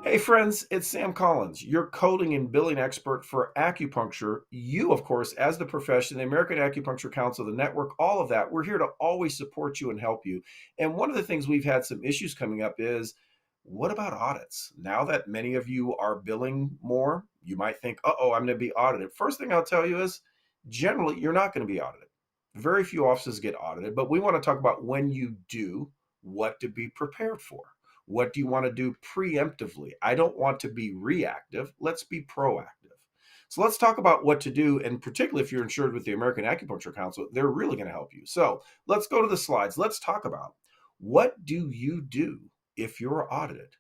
Hey friends, it's Sam Collins, your coding and billing expert for acupuncture. You, of course, as the profession, the American Acupuncture Council, the network, all of that, we're here to always support you and help you. And one of the things we've had some issues coming up is what about audits? Now that many of you are billing more, you might think, oh, I'm going to be audited. First thing I'll tell you is generally, you're not going to be audited. Very few offices get audited, but we want to talk about when you do, what to be prepared for. What do you want to do preemptively? I don't want to be reactive. Let's be proactive. So let's talk about what to do. And particularly if you're insured with the American Acupuncture Council, they're really going to help you. So let's go to the slides. Let's talk about what do you do if you're audited?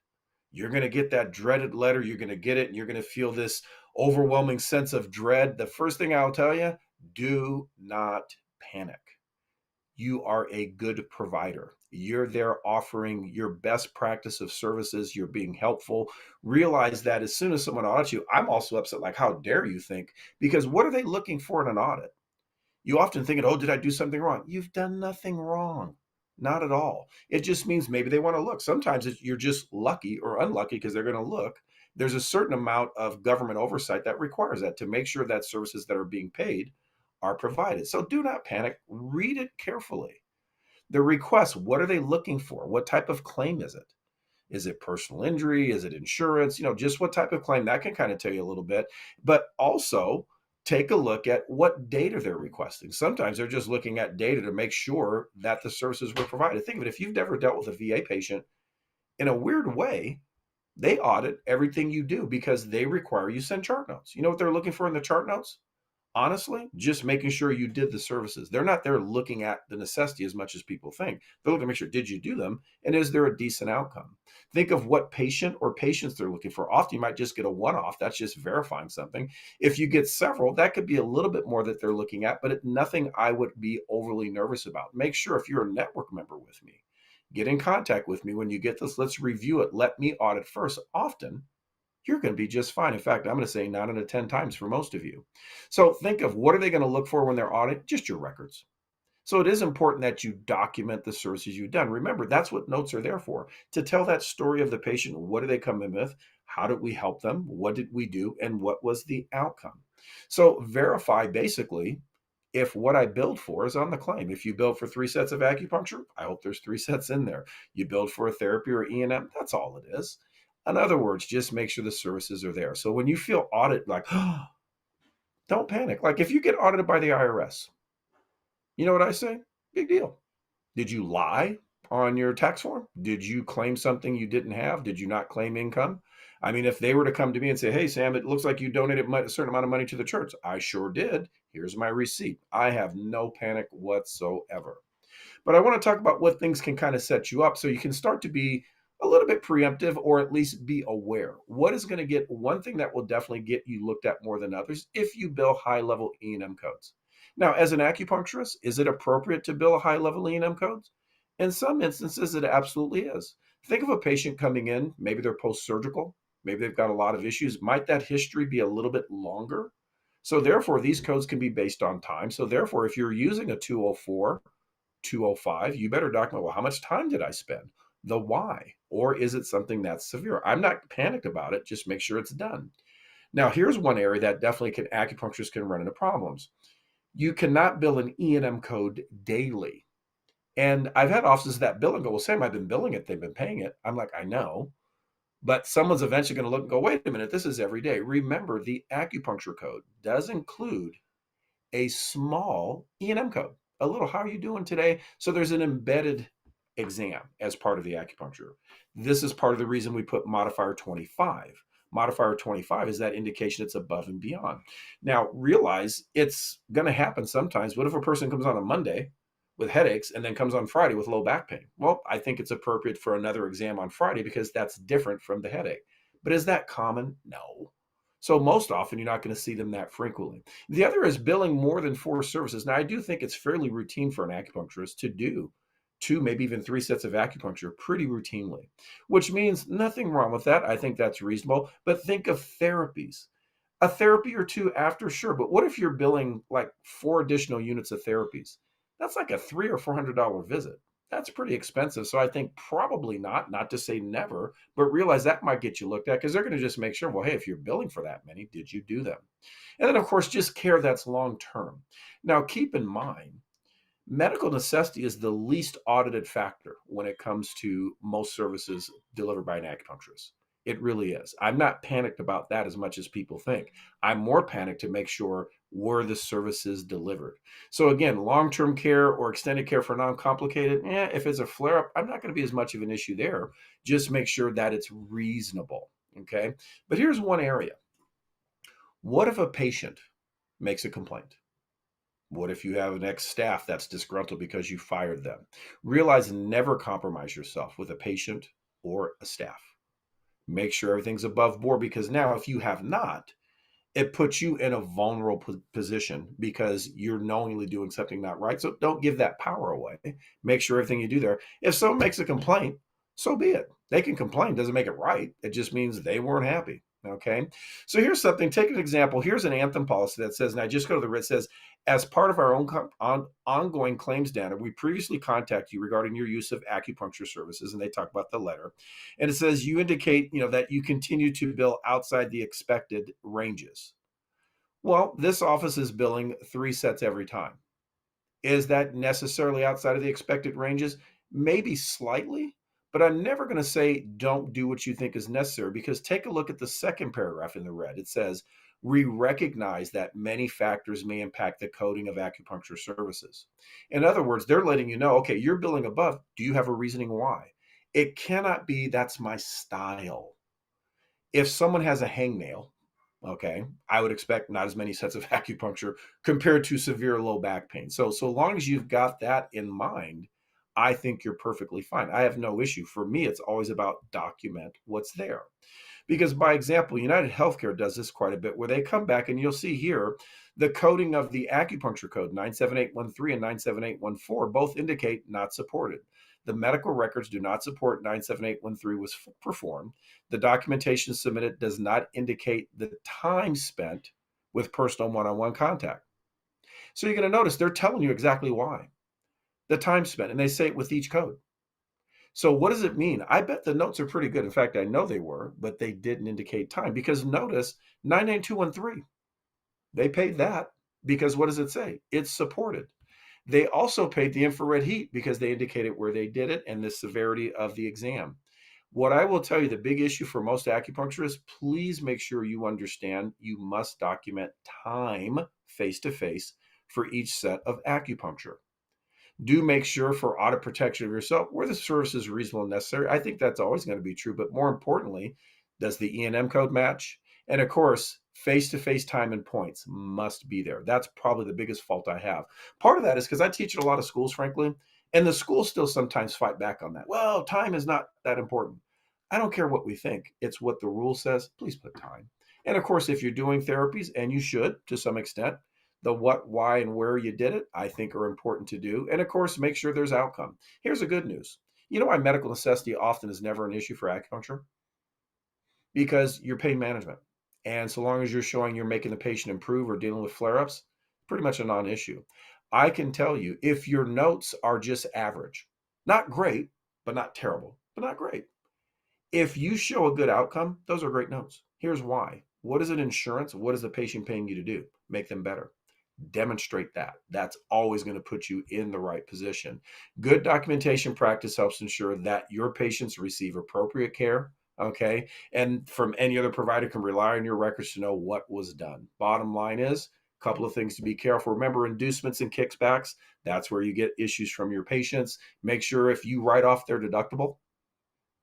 You're going to get that dreaded letter. You're going to get it and you're going to feel this overwhelming sense of dread. The first thing I'll tell you, do not panic. You are a good provider. You're there offering your best practice of services. You're being helpful. Realize that as soon as someone audits you, I'm also upset, like, how dare you think? Because what are they looking for in an audit? You often think, oh, did I do something wrong? You've done nothing wrong. Not at all. It just means maybe they want to look. Sometimes you're just lucky or unlucky because they're going to look. There's a certain amount of government oversight that requires that to make sure that services that are being paid are provided. So do not panic. Read it carefully. The request, what are they looking for? What type of claim is it? Is it personal injury? Is it insurance? Just what type of claim that can kind of tell you a little bit. But also take a look at what data they're requesting. Sometimes they're just looking at data to make sure that the services were provided. Think of it, if you've never dealt with a VA patient, in a weird way, they audit everything you do because they require you send chart notes. You know what they're looking for in the chart notes? Honestly, just making sure you did the services. They're not there looking at the necessity as much as people think. They're looking to make sure, did you do them? And is there a decent outcome? Think of what patient or patients they're looking for. Often you might just get a one-off. That's just verifying something. If you get several, that could be a little bit more that they're looking at, but nothing I would be overly nervous about. Make sure if you're a network member with me, get in contact with me when you get this. Let's review it. Let me audit first. Often you're going to be just fine. In fact, I'm going to say 9 out of 10 times for most of you. So think of what are they going to look for when they're auditing? Just your records. So it is important that you document the services you've done. Remember, that's what notes are there for, to tell that story of the patient. What did they come in with? How did we help them? What did we do? And what was the outcome? So verify basically if what I billed for is on the claim. If you billed for 3 sets of acupuncture, I hope there's 3 sets in there. You billed for a therapy or E&M, that's all it is. In other words, just make sure the services are there. So when you feel audit, like, don't panic. Like if you get audited by the IRS, you know what I say? Big deal. Did you lie on your tax form? Did you claim something you didn't have? Did you not claim income? I mean, if they were to come to me and say, hey, Sam, it looks like you donated a certain amount of money to the church. I sure did. Here's my receipt. I have no panic whatsoever. But I want to talk about what things can kind of set you up so you can start to be a little bit preemptive or at least be aware. What is going to get one thing that will definitely get you looked at more than others if you bill high level E&M codes. Now, as an acupuncturist, is it appropriate to bill a high level E&M codes? In some instances, it absolutely is. Think of a patient coming in, maybe they're post surgical, maybe they've got a lot of issues. Might that history be a little bit longer? So, therefore, these codes can be based on time. So, therefore, if you're using a 204, 205, you better document, well, how much time did I spend? The why. Or is it something that's severe? I'm not panicked about it. Just make sure it's done. Now, here's one area that definitely acupuncturists can run into problems. You cannot bill an E&M code daily. And I've had offices that bill and go, well, Sam, I've been billing it. They've been paying it. I'm like, I know. But someone's eventually going to look and go, wait a minute, this is every day. Remember, the acupuncture code does include a small E&M code, a little, how are you doing today? So there's an embedded exam as part of the acupuncture. This is part of the reason we put modifier 25. Modifier 25 is that indication it's above and beyond. Now, realize it's going to happen sometimes. What if a person comes on a Monday with headaches and then comes on Friday with low back pain? Well, I think it's appropriate for another exam on Friday because that's different from the headache. But is that common? No. So most often you're not going to see them that frequently. The other is billing more than 4 services. Now, I do think it's fairly routine for an acupuncturist to do 2, maybe even 3 sets of acupuncture pretty routinely, which means nothing wrong with that. I think that's reasonable. But think of therapies. A therapy or 2 after, sure. But what if you're billing like 4 additional units of therapies? That's like a $300 or $400 visit. That's pretty expensive. So I think probably not to say never, but realize that might get you looked at because they're going to just make sure, well, hey, if you're billing for that many, did you do them? And then, of course, just care that's long term. Now, keep in mind, medical necessity is the least audited factor when it comes to most services delivered by an acupuncturist. It really is. I'm not panicked about that as much as people think. I'm more panicked to make sure were the services delivered. So again, long-term care or extended care for non-complicated, if it's a flare-up, I'm not going to be as much of an issue there. Just make sure that it's reasonable. Okay. But here's one area. What if a patient makes a complaint? What if you have an ex staff that's disgruntled because you fired them? Realize never compromise yourself with a patient or a staff. Make sure everything's above board because now, if you have not, it puts you in a vulnerable position because you're knowingly doing something not right. So don't give that power away. Make sure everything you do there. If someone makes a complaint, so be it. They can complain, doesn't make it right. It just means they weren't happy. Okay. So here's something. Take an example. Here's an Anthem policy that says, and I just go to the writ says, as part of our own ongoing claims data, we previously contact you regarding your use of acupuncture services, and they talk about the letter. And it says you indicate, that you continue to bill outside the expected ranges. Well, this office is billing 3 sets every time. Is that necessarily outside of the expected ranges? Maybe slightly, but I'm never going to say don't do what you think is necessary because take a look at the second paragraph in the red. It says, we recognize that many factors may impact the coding of acupuncture services. In other words, they're letting you know, okay, you're billing above. Do you have a reasoning why? It cannot be that's my style. If someone has a hangnail, okay, I would expect not as many sets of acupuncture compared to severe low back pain. So long as you've got that in mind, I think you're perfectly fine. I have no issue. For me, it's always about document what's there. Because by example, United Healthcare does this quite a bit where they come back and you'll see here the coding of the acupuncture code 97813 and 97814 both indicate not supported. The medical records do not support 97813 was performed. The documentation submitted does not indicate the time spent with personal one-on-one contact. So you're going to notice they're telling you exactly why. The time spent, and they say it with each code. So what does it mean? I bet the notes are pretty good. In fact, I know they were, but they didn't indicate time because notice 99213, they paid that because what does it say? It's supported. They also paid the infrared heat because they indicated where they did it and the severity of the exam. What I will tell you, the big issue for most acupuncturists, please make sure you understand you must document time face to face for each set of acupuncture. Do make sure for audit protection of yourself where the service is reasonable and necessary. I think that's always going to be true, but more importantly, does the E&M code match? And of course, face-to-face time and points must be there. That's probably the biggest fault I have. Part of that is because I teach at a lot of schools, frankly, and the schools still sometimes fight back on that. Well, time is not that important. I don't care what we think. It's what the rule says. Please put time. And of course, if you're doing therapies, and you should to some extent, the what, why, and where you did it, I think are important to do. And of course, make sure there's outcome. Here's the good news. You know why medical necessity often is never an issue for acupuncture? Because you're pain management. And so long as you're showing you're making the patient improve or dealing with flare ups, pretty much a non issue. I can tell you if your notes are just average, not great, but not terrible, but not great. If you show a good outcome, those are great notes. Here's why. What is an insurance? What is the patient paying you to do? Make them better. Demonstrate that. That's always going to put you in the right position. Good documentation practice helps ensure that your patients receive appropriate care. Okay. And from any other provider can rely on your records to know what was done. Bottom line is a couple of things to be careful. Remember inducements and kickbacks. That's where you get issues from your patients. Make sure if you write off their deductible,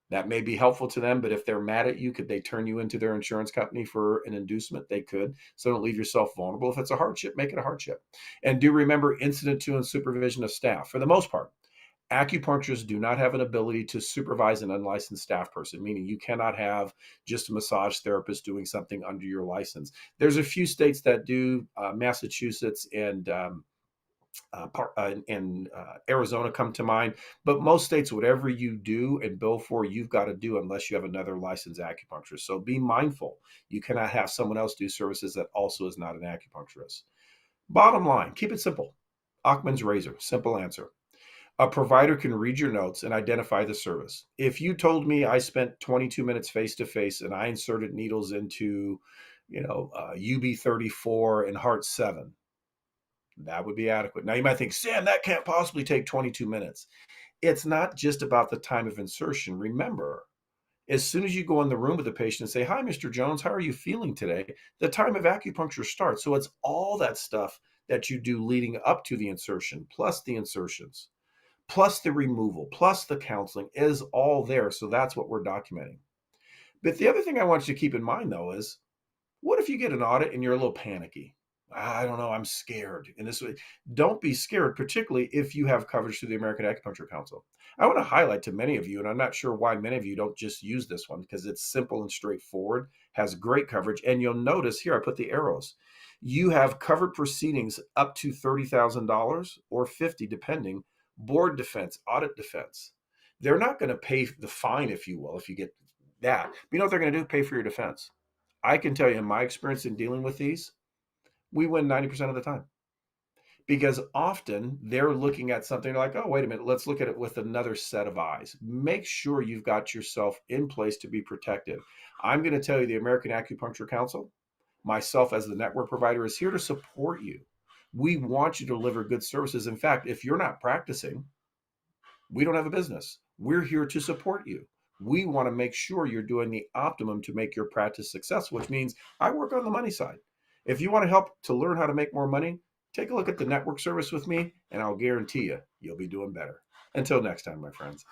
that may be helpful to them, but if they're mad at you, could they turn you into their insurance company for an inducement? They could. So don't leave yourself vulnerable. If it's a hardship, make it a hardship. And do remember incident to and supervision of staff. For the most part, acupuncturists do not have an ability to supervise an unlicensed staff person, meaning you cannot have just a massage therapist doing something under your license. There's a few states that do, Massachusetts and Arizona come to mind, but most states, whatever you do and bill for, you've got to do unless you have another licensed acupuncturist. So be mindful. You cannot have someone else do services that also is not an acupuncturist. Bottom line, keep it simple. Achman's razor, simple answer. A provider can read your notes and identify the service. If you told me I spent 22 minutes face to face and I inserted needles into, UB34 and Heart 7, that would be adequate. Now you might think, Sam, that can't possibly take 22 minutes. It's not just about the time of insertion. Remember, as soon as you go in the room with the patient and say, "Hi, Mr. Jones, how are you feeling today?" the time of acupuncture starts. So it's all that stuff that you do leading up to the insertion, plus the insertions, plus the removal, plus the counseling is all there. So that's what we're documenting. But the other thing I want you to keep in mind, though, is what if you get an audit and you're a little panicky? I don't know, I'm scared. And this way, don't be scared, particularly if you have coverage through the American Acupuncture Council. I want to highlight to many of you, and I'm not sure why many of you don't just use this one because it's simple and straightforward, has great coverage. And you'll notice here, I put the arrows. You have covered proceedings up to $30,000 or 50, depending, board defense, audit defense. They're not going to pay the fine, if you will, if you get that. But you know what they're going to do? Pay for your defense. I can tell you in my experience in dealing with these, we win 90% of the time because often they're looking at something like, oh, wait a minute, let's look at it with another set of eyes. Make sure you've got yourself in place to be protected. I'm going to tell you the American Acupuncture Council, myself as the network provider, is here to support you. We want you to deliver good services. In fact, if you're not practicing, we don't have a business. We're here to support you. We want to make sure you're doing the optimum to make your practice successful, which means I work on the money side. If you want to help to learn how to make more money, take a look at the network service with me, and I'll guarantee you'll be doing better. Until next time, my friends.